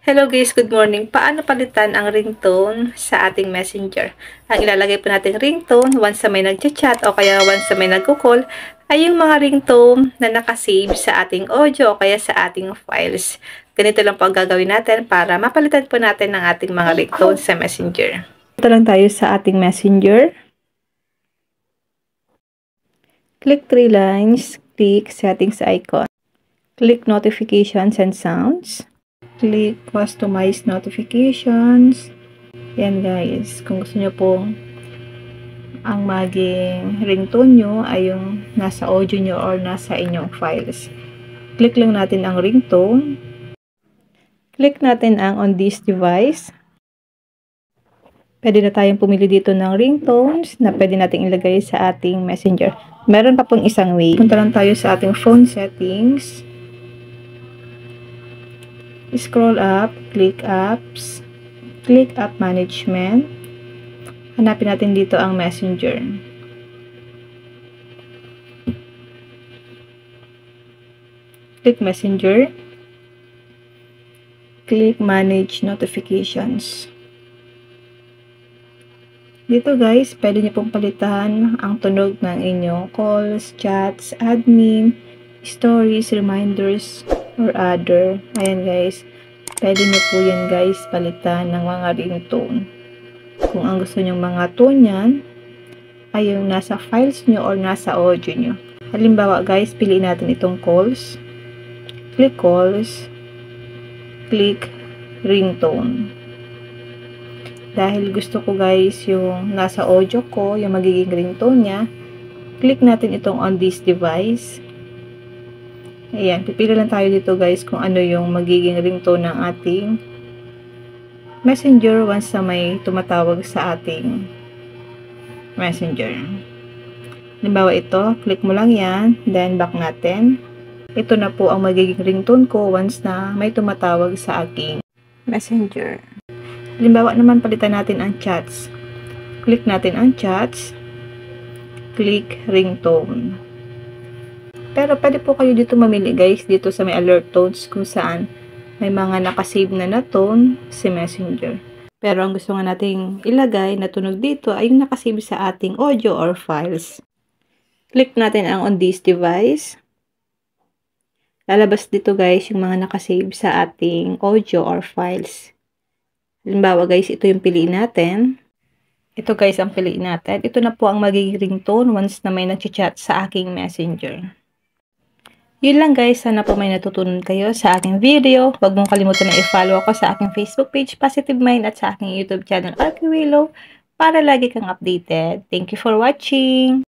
Hello guys, good morning. Paano palitan ang ringtone sa ating messenger? Ang ilalagay po nating ringtone once sa may nagchat-chat o kaya once sa may nagko-call ay yung mga ringtone na nakasave sa ating audio o kaya sa ating files. Ganito lang po ang gagawin natin para mapalitan po natin ang ating mga ringtone sa messenger. Ito lang tayo sa ating messenger. Click 3 lines, click settings icon. Click notifications and sounds. Click customize notifications. Yan guys, kung gusto nyo pong ang maging ringtone nyo ay yung nasa audio nyo or nasa inyong files. Click lang natin ang ringtone. Click natin ang on this device. Pwede na tayong pumili dito ng ringtones na pwede nating ilagay sa ating messenger. Meron pa pong isang way. Punta lang tayo sa ating phone settings. Scroll up, click apps, click app management. Hanapin natin dito ang messenger. Click messenger. Click manage notifications. Dito guys, pwede nyo pong palitan ang tunog ng inyong calls, chats, admin, stories, reminders, or other. Ayan guys, pwede nyo po yan guys palitan ng mga ringtone. Kung ang gusto nyong mga tone yan ay yung nasa files nyo or nasa audio nyo. Halimbawa guys, piliin natin itong calls. Click calls. Click ringtone. Dahil gusto ko guys yung nasa audio ko, yung magiging ringtone nya, click natin itong on this device. Ayan, pipili lang tayo dito guys kung ano yung magiging ringtone ng ating messenger once na may tumatawag sa ating messenger. Halimbawa ito, click mo lang yan, then back natin. Ito na po ang magiging ringtone ko once na may tumatawag sa aking messenger. Halimbawa naman, palitan natin ang chats. Click natin ang chats. Click ringtone. Pero pwede po kayo dito mamili guys, dito sa may alert tones kung saan may mga nakasave na tone si messenger. Pero ang gusto nga nating ilagay na tunog dito ay yung nakasave sa ating audio or files. Click natin ang on this device. Lalabas dito guys yung mga nakasave sa ating audio or files. Halimbawa guys, ito yung piliin natin. Ito guys ang piliin natin. Ito na po ang magiging ringtone once na may nag-chat sa aking messenger. Yun lang guys, sana po may natutunan kayo sa aking video. Huwag mong kalimutan na i-follow ako sa aking Facebook page, Positive Mind, at sa aking YouTube channel, Arky Willow, para lagi kang updated. Thank you for watching!